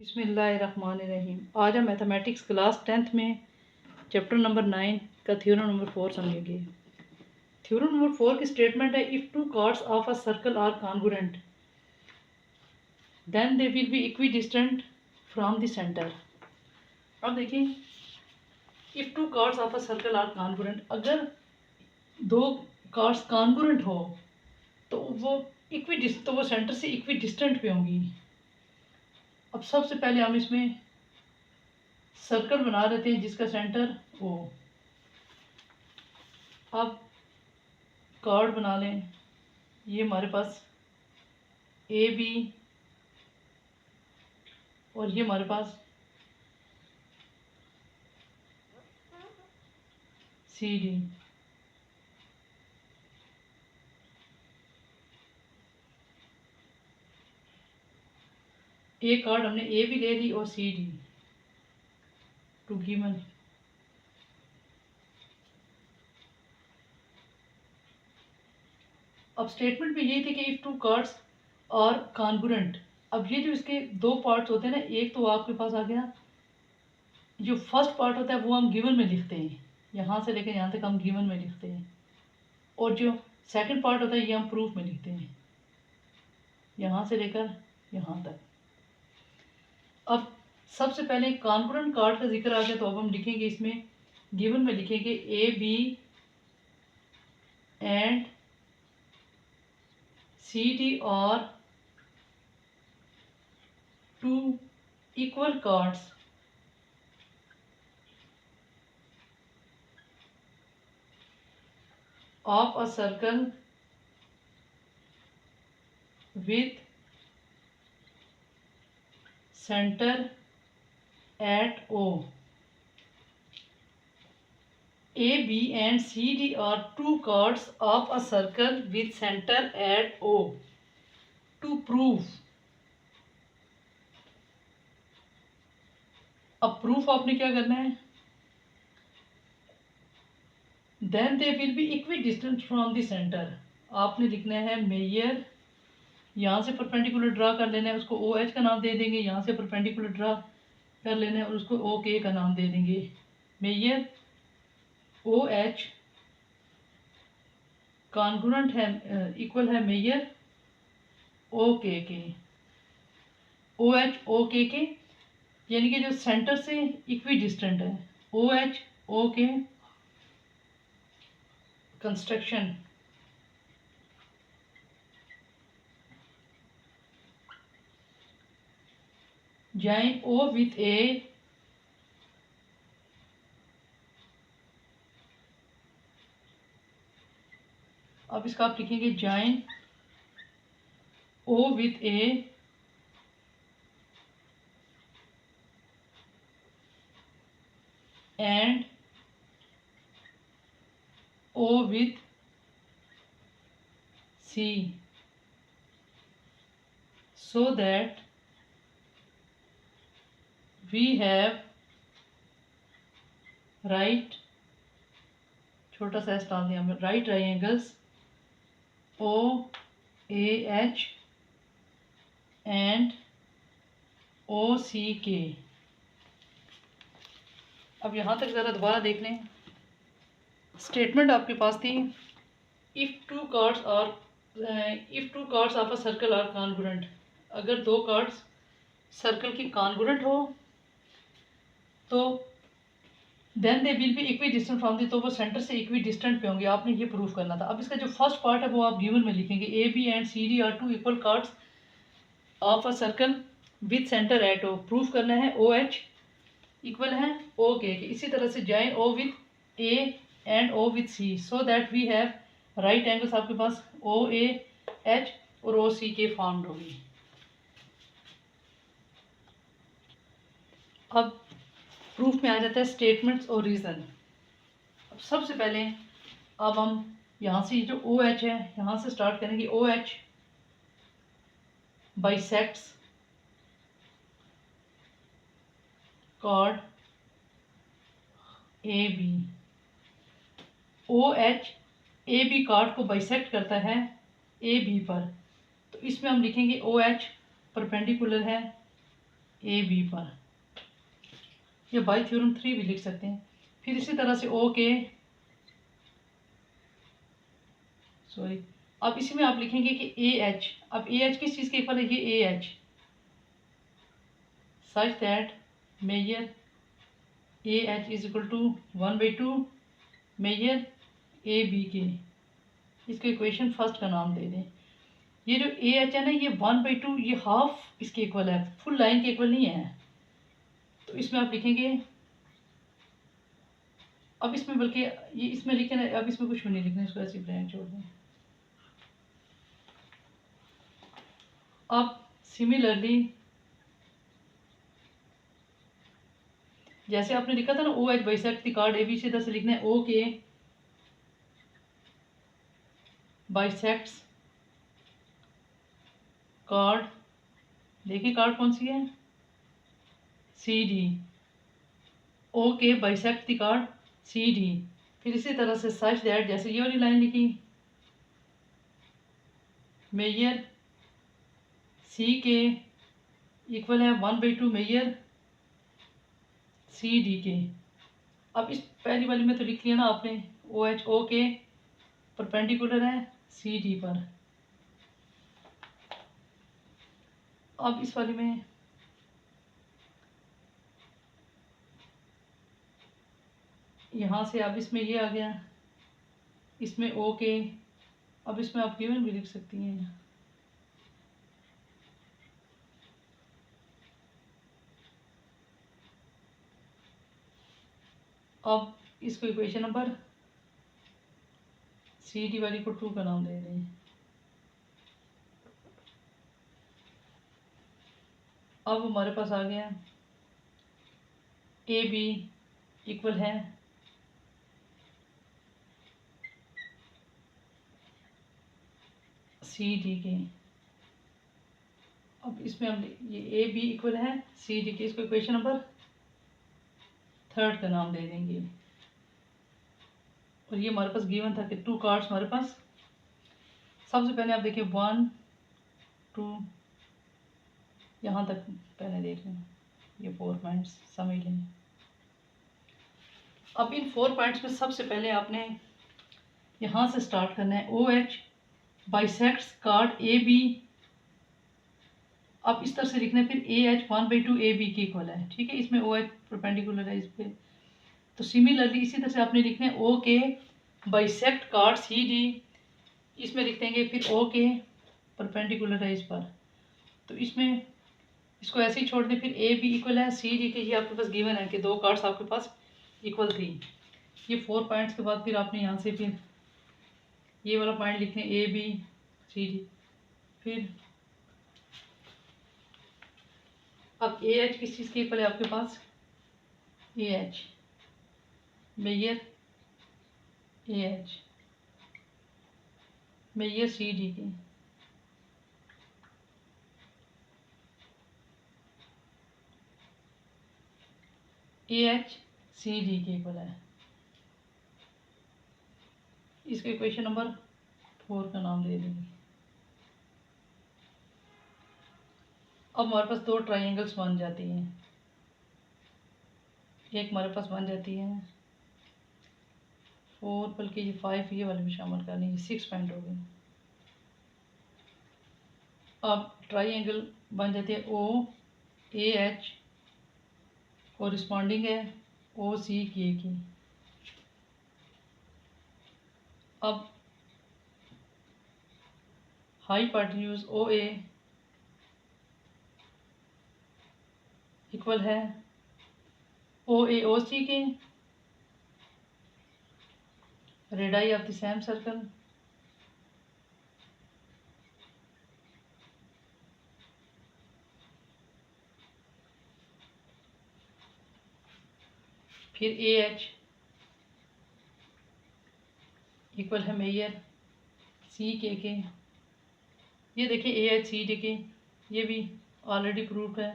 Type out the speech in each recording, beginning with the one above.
बिस्मिल्लाहिर्रहमानिर्रहीम। आज हम मैथमेटिक्स क्लास 10th में चैप्टर नंबर 9 का थ्योरम नंबर 4 समझेंगे। थ्योरम नंबर 4 की स्टेटमेंट है, if two chords of a circle are congruent then they will be equidistant from the centre. अब देखिए, if two chords of a circle are congruent, अगर दो cards congruent हो तो वो सेंटर से इक्विडिस्टेंट पे होंगी। अब सबसे पहले हम इसमें सर्कल बना लेते हैं जिसका सेंटर ओ। अब कार्ड बना लें, ये हमारे पास ए बी और ये हमारे पास सी डी। एक कार्ड हमने ए भी ले ली और सी डी टू गिवन। अब स्टेटमेंट में यही थी कि if two chords are congruent. अब ये जो इसके दो पार्ट्स होते हैं ना, एक तो आपके पास आ गया, जो फर्स्ट पार्ट होता है वो हम गिवन में लिखते हैं, यहाँ से लेकर यहाँ तक हम गिवन में लिखते हैं, और जो सेकंड पार्ट होता है ये हम प्रूफ में लिखते हैं, यहाँ से लेकर यहाँ तक। अब सबसे पहले कॉन्ग्रुएंट कार्ड का जिक्र आ गया तो अब हम लिखेंगे, इसमें गिवन में लिखेंगे A B and C D और two equal cards of a circle with center at O. A, B and C, D are two cards of a circle with center at O. To prove, अब proof आपने क्या करना है, then they will be equidistant from the centre. आपने लिखना है major, यहाँ से परपेंडिकुलर ड्रा कर लेना है, उसको ओ एच का नाम दे देंगे, यहाँ से परपेंडिकुलर ड्रा कर लेना है और उसको ओ के का नाम दे देंगे। मेजर ओ एच कॉन्ग्रुएंट है, इक्वल है measure O K. O H O के यानी कि जो सेंटर से इक्वी डिस्टेंट है, O H O K construction join O with A अब इसका आप लिखेंगे join O with A and O with C so that we have right, छोटा सा एस डाल दिया हमने, right triangles O A H and O C K। अब यहाँ तक ज़रा दोबारा देख लें। स्टेटमेंट आपके पास थी, if two chords of a circle are congruent, अगर दो कार्ड्स सर्कल की कॉन्ग्रुएंट हो तो then they will be equidistant from the, तो वो सेंटर से इक्वी डिस्टेंट पे होंगे। आपने ये प्रूफ करना था। अब इसका जो फर्स्ट पार्ट है वो आप गिवन में लिखेंगे, A B and C D are two equal chords of a circle with centre at O. Proof करना है ओ एच इक्वल है ओ के। इसी तरह से join O with A and O with C so that we have right angles, आपके पास ओ A H और ओ सी के फॉर्म्ड होगी। अब प्रूफ में आ जाता है स्टेटमेंट्स और रीज़न। अब सबसे पहले अब हम यहाँ से जो ओ एच है यहाँ से स्टार्ट करेंगे। O H bisects chord A B. O H A B chord को बाइसेक्ट करता है ए बी पर, तो इसमें हम लिखेंगे ओ एच परपेंडिकुलर है ए बी पर, या बाई थ्योरम 3 भी लिख सकते हैं। फिर इसी तरह से ओ के, सॉरी, अब इसी में आप लिखेंगे कि ए एच, अब ए एच किस चीज़ के इक्वल है, ये A H such that measure A H is equal to 1/2 measure A B के, इसको इक्वेशन फर्स्ट का नाम दे दें। ये जो ए एच है ना, ये 1/2, ये हाफ इसके इक्वल है, फुल लाइन के इक्वल नहीं है। तो इसमें आप लिखेंगे, अब इसमें बल्कि ये इसमें लिखे ना, अब इसमें कुछ भी नहीं लिखना, इसको ऐसे ब्लैंक छोड़ दें। अब सिमिलरली जैसे आपने लिखा था ना O H bisect the chord A B, सीधा से लिखना है ओ के बाइसेक्ट्स कार्ड, देखिए कार्ड कौन सी है, सी D, O K bisect the chord C D. फिर इसी तरह से सच दैट, जैसे ये वाली लाइन लिखी, मेजर सी के इक्वल है 1/2 मेजर सी डी के। अब इस पहली वाली में तो लिख लिया ना आपने, ओ एच ओ के परपेंडिकुलर है सी डी पर। अब इस वाली में यहाँ से अब इसमें ये आ गया, इसमें ओ के, अब इसमें आप गिवन भी लिख सकती हैं। अब इसको इक्वेशन नंबर सी डी वाली को 2 का नाम दे दें। अब हमारे पास आ गया ए बी इक्वल है सी डी के। अब इसमें हम ये ए बी इक्वल है सी डी के, इसको इक्वेशन नंबर 3 का नाम दे देंगे। और ये हमारे पास गिवन था कि 2 कार्ड्स हमारे पास, सबसे पहले आप देखिए 1 2 यहाँ तक पहले देख लें, ये 4 पॉइंट्स समझ लें। अब इन 4 पॉइंट्स में सबसे पहले आपने यहाँ से स्टार्ट करना है, O H bisects chord A B. अब इस तरह से लिखना है, फिर ए एच 1/2 ए बी के इक्वल है, ठीक है, इसमें ओ एच परपेंडिकुलर है इस पर। तो सिमिलरली इसी तरह से आपने लिखना है ओ K bisect card C D, इसमें लिख देंगे फिर ओ के परपेंडिकुलर है इस पर। तो इसमें इसको ऐसे ही छोड़ दें, फिर ए बी इक्वल है सी डी के, ये आपके पास गिवन है कि 2 कार्ड्स आपके पास इक्वल थी। ये 4 पॉइंट्स के बाद फिर आपने यहाँ से फिर ये वाला पॉइंट लिखने ए बी सी डी। फिर अब ए एच किस चीज़ के इक्वल है आपके पास, A H measure A H measure C D के। ए एच सी डी के इक्वल है, इसको इक्वेशन नंबर 4 का नाम दे देंगे। अब हमारे पास 2 ट्राइंगल्स बन जाती हैं, एक हमारे पास बन जाती है 4, बल्कि ये 5 ये वाले भी शामिल करनी, ये 6 पॉइंट हो गए। अब ट्राइंगल बन जाती है ओ ए एच कोरिस्पॉन्डिंग है ओ सी के की। अब हाइपोटेन्यूज ओ ए इक्वल है ओ ए ओ सी के, radii of the same circle फिर ए एच इक्वल है मेजर सी के। ये देखिए ए एच सी डी के, ये भी ऑलरेडी प्रूफ है।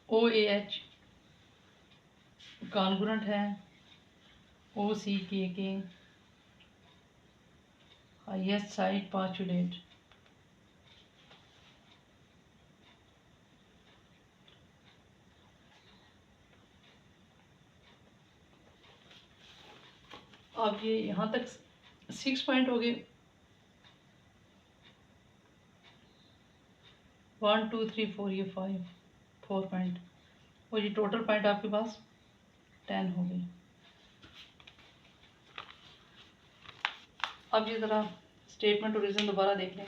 ओ ए एच कॉन्ग्रुएंट है ओ सी के हाईएस्ट साइड पोस्टुलेट। अब ये यहाँ तक 6 पॉइंट हो गए। 1 2 3 4 ये 4 पॉइंट और ये टोटल पॉइंट आपके पास 10 हो गए। अब ये ज़रा स्टेटमेंट और रीज़न दोबारा देख लें।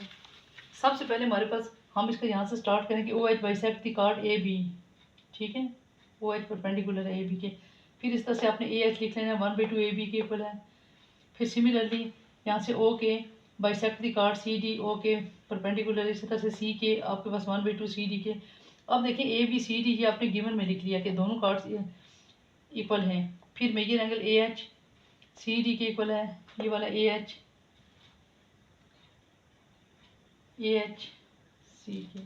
सबसे पहले हमारे पास हम इसका यहाँ से स्टार्ट करें कि O H bisect the chord A B, ठीक है, ओ एच परपेंडिकुलर है ए बी के। फिर इस तरह से आपने ए एच लिख लेना है 1/2 ए बी के इक्वल है। फिर सिमिलरली यहाँ से O K bisect the chord C D, O K perpendicular, इसी तरह से सी के आपके पास 1/2 सी डी के। अब देखिए ए बी सी डी ये आपने गिवन में लिख लिया कि दोनों कार्ड्स इक्वल हैं। फिर measure angle A H C D के इक्वल है, ये वाला ए एच सी के।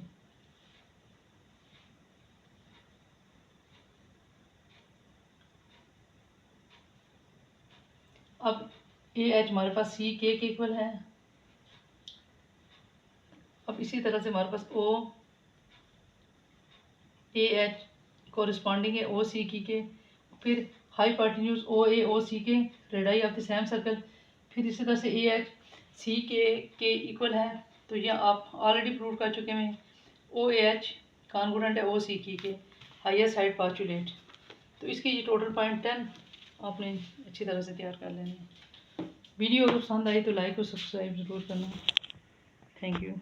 अब ए एच हमारे पास सी के इक्वल है। अब इसी तरह से हमारे पास ओ ए एच कोरिस्पॉन्डिंग है ओ सी की के। फिर हाइपोटेन्यूज ओ ए ओ सी के, radii of the same circle. फिर इसी तरह से ए एच सी के इक्वल है, तो ये आप ऑलरेडी प्रूव कर चुके हैं। ओ ए एच कॉन्ग्रुएंट है ओ सी की के, हाईएस्ट साइड पोस्टुलेट। तो इसके ये टोटल पॉइंट 10 आपने अच्छी तरह से तैयार कर लेना है। वीडियो अगर पसंद आई तो लाइक और सब्सक्राइब ज़रूर करना। Thank you.